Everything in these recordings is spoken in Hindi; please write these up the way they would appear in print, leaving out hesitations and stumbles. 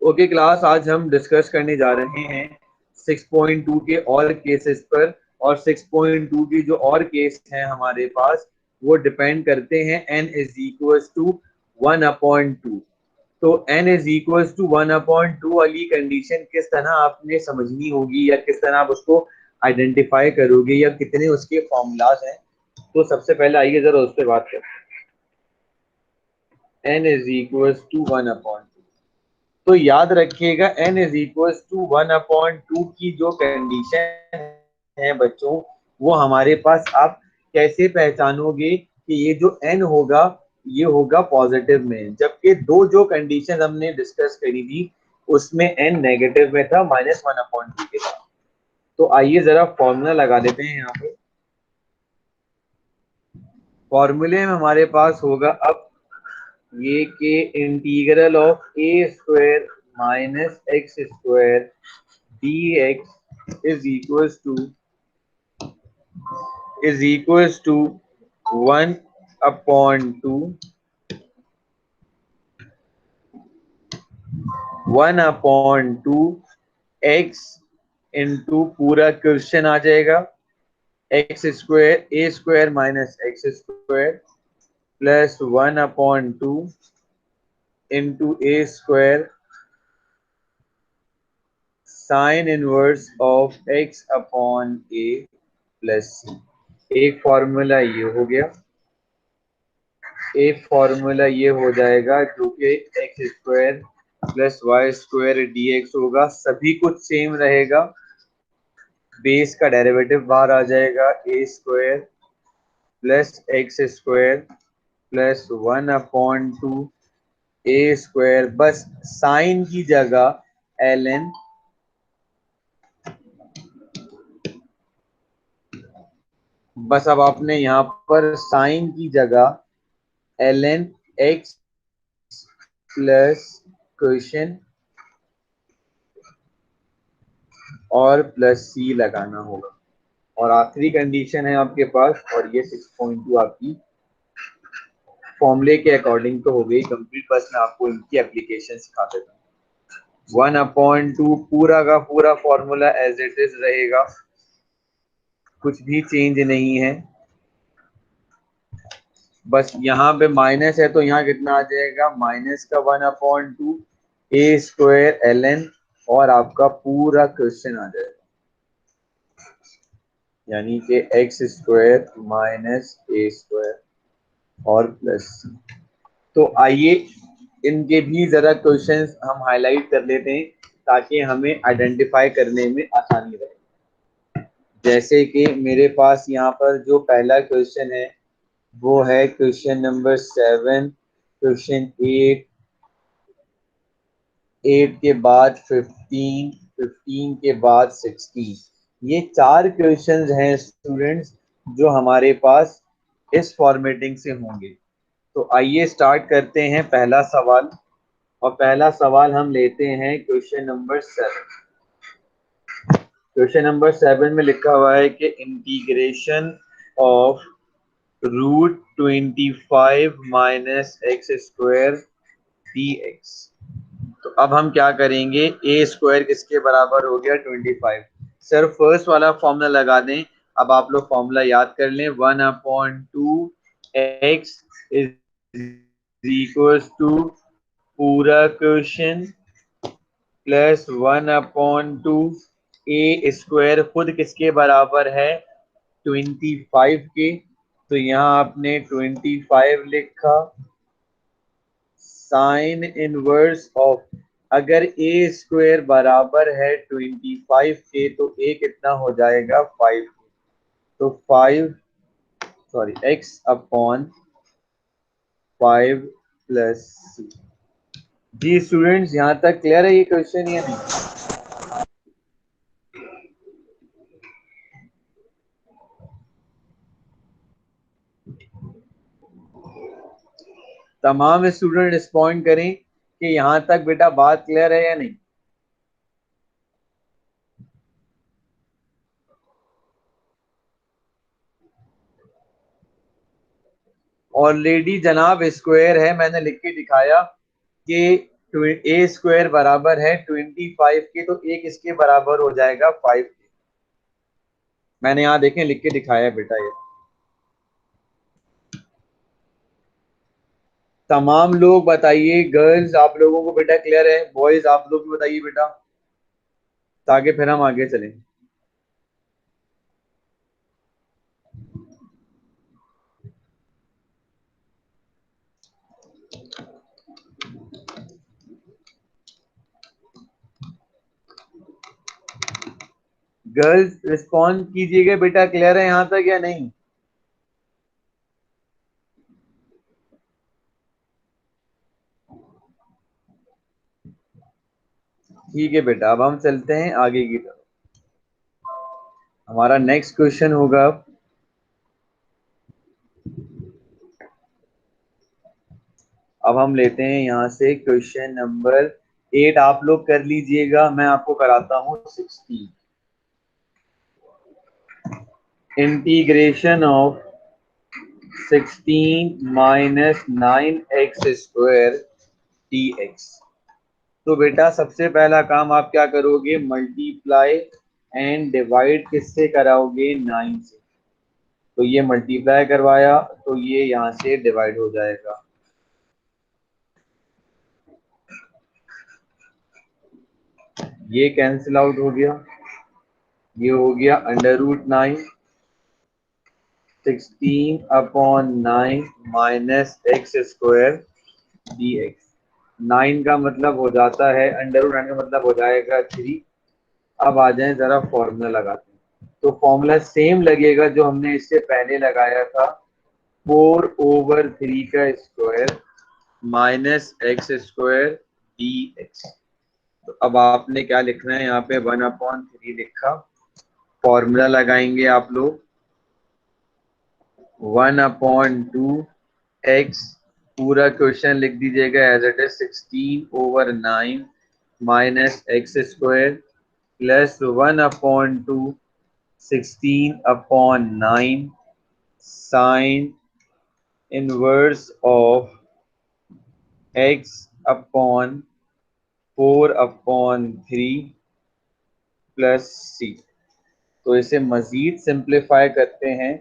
ओके क्लास, आज हम डिस्कस करने जा रहे हैं 6.2 के और केसेस पर। और 6.2 की जो और केस हैं हमारे पास वो डिपेंड करते हैं n इज इक्वल्स टू 1/2। तो n इज इक्वल्स टू 1/2 वाली कंडीशन किस तरह आपने समझनी होगी या किस तरह आप उसको आइडेंटिफाई करोगे या कितने उसके फॉर्मूलाज हैं। तो सबसे पहले आइए जरा उस पर बात करें। n is equals to 1/2। तो याद रखिएगा n इज इक्वल्स टू 1/2 की जो कंडीशन है बच्चों, वो हमारे पास आप कैसे पहचानोगे कि ये जो n होगा ये होगा पॉजिटिव में, जबकि दो जो कंडीशन हमने डिस्कस करी थी उसमें n नेगेटिव में था, -1/2 के साथ। तो आइए जरा फॉर्मूला लगा देते हैं यहाँ पे। फॉर्मूले में हमारे पास होगा अब ये के integral of a square minus x square dx is equals to 1/2 x into पूरा क्वेश्चन आ जाएगा x square a square minus x square plus 1/2 into a square sine inverse of x upon a plus c. एक फॉर्मूला ये हो गया, एक फॉर्मूला ये हो जाएगा जो कि x square plus y square d x होगा। सभी कुछ सेम रहेगा, बेस का डेरिवेटिव बाहर आ जाएगा a square plus x square plus 1/2 a square, बस साइन की जगह एल एन, बस अब आपने यहाँ पर साइन की जगह l n x plus question और प्लस सी लगाना होगा। और आखिरी कंडीशन है आपके पास, और ये 6.2 आपकी फॉर्मूले के अकॉर्डिंग तो हो गई कंप्लीट। बस मैं आपको इनकी एप्लीकेशन सिखा देता हूँ। 1/2 पूरा का पूरा फॉर्मूला एज इट इज रहेगा, कुछ भी चेंज नहीं है। बस यहाँ पे माइनस है तो यहाँ कितना आ जाएगा, माइनस का 1/2 ए स्क्वायर एल एन और आपका पूरा क्वेश्चन आ जाएगा, यानी कि एक्स स्क्वायर माइनस ए स्क्वायर और प्लस सी। तो आइए इनके भी जरा क्वेश्चंस हम हाईलाइट कर लेते हैं ताकि हमें आइडेंटिफाई करने में आसानी रहे। जैसे कि मेरे पास यहाँ पर जो पहला क्वेश्चन है वो है क्वेश्चन नंबर 7, क्वेश्चन 8, 8 के बाद 15, 15 के बाद 16। ये चार क्वेश्चंस हैं स्टूडेंट्स जो हमारे पास इस फॉर्मेटिंग से होंगे। तो आइए स्टार्ट करते हैं पहला सवाल। और पहला सवाल हम लेते हैं क्वेश्चन नंबर 7। क्वेश्चन नंबर 7 में लिखा हुआ है कि integration of √25 minus x square dx। तो अब हम क्या करेंगे, ए स्क्वायर किसके बराबर हो गया 25। सर फर्स्ट वाला फॉर्मूला लगा दें। अब आप लोग फॉर्मूला याद कर लें, 1/2 एक्स इज इक्वल्स टू पूरा क्वेश्चन प्लस 1/2 ए स्क्वायर खुद किसके बराबर है 25 के। तो यहाँ आपने 25 लिखा, साइन इनवर्स ऑफ, अगर ए स्क्वायर बराबर है 25 के तो ए कितना हो जाएगा 5। तो 5 सॉरी एक्स अपॉन 5 प्लस सी। जी स्टूडेंट्स, यहाँ तक क्लियर है ये क्वेश्चन या नहीं? तमाम स्टूडेंट रिस्पॉन्ड करें कि यहाँ तक बेटा बात क्लियर है या नहीं। ऑलरेडी जनाब स्क्वायर है, मैंने लिख के दिखाया कि ए स्क्वायर बराबर है 25 के, तो ए किसके बराबर हो जाएगा 5 के। मैंने यहाँ देखें लिख के दिखाया है बेटा। ये तमाम लोग बताइए, गर्ल्स आप लोगों को बेटा क्लियर है, बॉयज आप लोग भी बताइए बेटा, ताकि फिर हम आगे चलें। गर्ल्स रिस्पॉन्ड कीजिएगा बेटा, क्लियर है यहां तक या नहीं? ठीक है बेटा, अब हम चलते हैं आगे की तरफ। हमारा नेक्स्ट क्वेश्चन होगा, अब हम लेते हैं यहां से क्वेश्चन नंबर 8। आप लोग कर लीजिएगा, मैं आपको कराता हूं 16। Integration of 16 minus 9x square dx। तो बेटा सबसे पहला काम आप क्या करोगे, मल्टीप्लाई एंड डिवाइड किससे कराओगे, 9 से। तो ये मल्टीप्लाई करवाया तो ये यहाँ से डिवाइड हो जाएगा। ये कैंसिल आउट हो गया, ये हो गया √9, 16/9 माइनस x स्क्वायर dx। 9 का मतलब हो जाता है √9 का मतलब हो जाएगा 3। अब आ जाए जरा फॉर्मूला लगाते हैं, तो फॉर्मूला सेम लगेगा जो हमने इससे पहले लगाया था, 4/3 का square minus x square dx। तो अब आपने क्या लिखना है, यहाँ पे 1/3 लिखा, फॉर्मूला लगाएंगे आप लोग, 1/2x, पूरा क्वेश्चन लिख दीजिएगा as it is, 16/9 minus x square plus 1/2 16/9 sine inverse of x upon 4/3 plus c। तो इसे मजीद सिंप्लीफाई करते हैं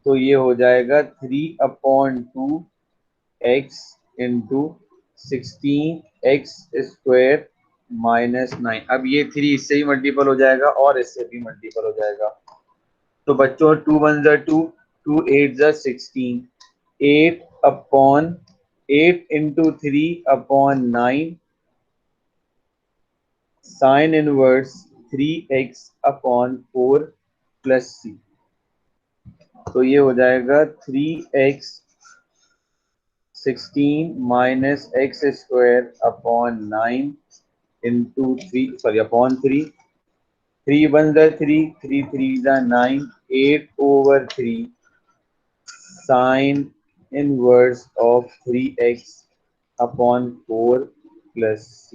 तो ये हो जाएगा 3/2x into 16x square minus 9। अब ये 3 इससे ही मल्टीपल हो जाएगा और इससे भी मल्टीपल हो जाएगा। तो बच्चों 2 1 जा 2, 2 8 जा 16, 8/8 into 3/9 sine inverse 3x/4 plus c। तो ये हो जाएगा 3x 16 minus x square upon 9 into 3, sorry upon 3, 3 1 जा 3, 3 3 जा 9, 8/3 sign inverse of 3x/4 plus c।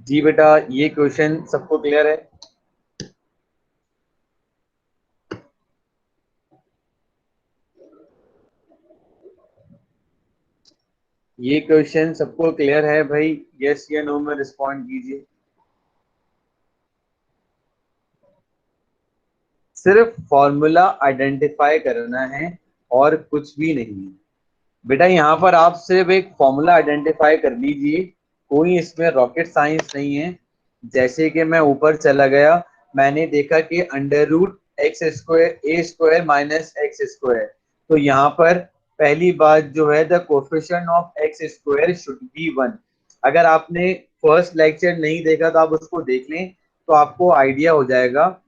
जी बेटा, ये क्वेश्चन सबको क्लियर है? ये क्वेश्चन सबको क्लियर है भाई? यस या नो में रिस्पॉन्ड कीजिए। सिर्फ फॉर्मूला आइडेंटिफाई करना है और कुछ भी नहीं है बेटा। यहाँ पर आप सिर्फ एक फॉर्मूला आइडेंटिफाई कर लीजिए, कोई इसमें रॉकेट साइंस नहीं है। जैसे कि मैं ऊपर चला गया, मैंने देखा कि √x² a square minus x square, तो यहाँ पर पहली बात जो है, the coefficient of x square should be 1। अगर आपने फर्स्ट लेक्चर नहीं देखा तो आप उसको देख लें, तो आपको आइडिया हो जाएगा।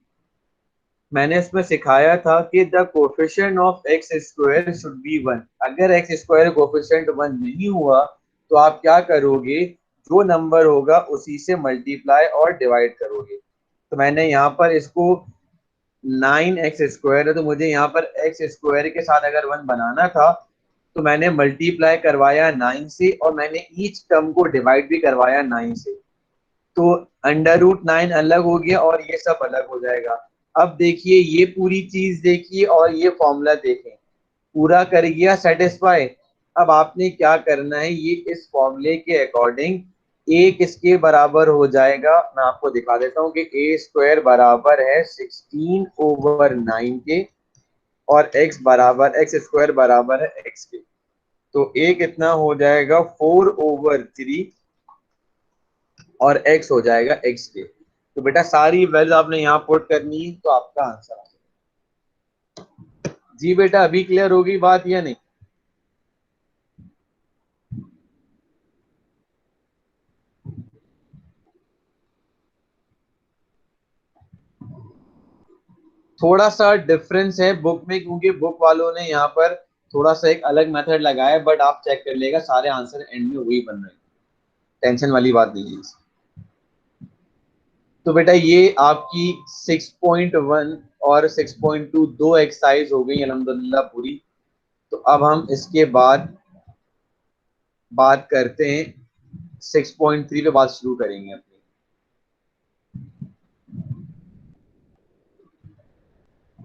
मैंने इसमें सिखाया था कि the coefficient of x square should be 1। अगर x स्क्वायर कोफिशिएंट 1 नहीं हुआ तो आप क्या करोगे, जो नंबर होगा उसी से मल्टीप्लाई और डिवाइड करोगे। तो मैंने यहाँ पर इसको 9x स्क्वायर है, तो मुझे यहाँ पर x स्क्वायर के साथ अगर 1 बनाना था तो मैंने मल्टीप्लाई करवाया 9 से, और मैंने ईच टर्म को डिवाइड भी करवाया 9 से। तो √9 अलग हो गया और ये सब अलग हो जाएगा। अब देखिए, ये पूरी चीज देखिए और ये फॉर्मूला देखें, पूरा कर गया सेटिस्फाई। अब आपने क्या करना है, ये इस फॉर्मूले के अकॉर्डिंग ए किसके बराबर हो जाएगा, मैं आपको दिखा देता हूँ कि ए स्क्वायर बराबर है 16/9 के, और एक्स स्क्वायर बराबर है एक्स के। तो ए कितना हो जाएगा 4/3, और एक्स हो जाएगा एक्स के। तो बेटा सारी वैल्यू आपने यहाँ पुट करनी है, तो आपका आंसर आ जाएगा। जी बेटा अभी क्लियर होगी बात या नहीं? थोड़ा सा डिफरेंस है बुक में, क्योंकि बुक वालों ने यहाँ पर थोड़ा सा एक अलग मेथड लगाया है, बट आप चेक कर लेगा सारे आंसर एंड में वही बन रहे हैं, टेंशन वाली बात नहीं है। तो बेटा ये आपकी 6.1 और 6.2 दो एक्सरसाइज हो गई अल्हम्दुलिल्लाह पूरी। तो अब हम इसके बाद बात करते हैं 6.3 पे बात शुरू करेंगे।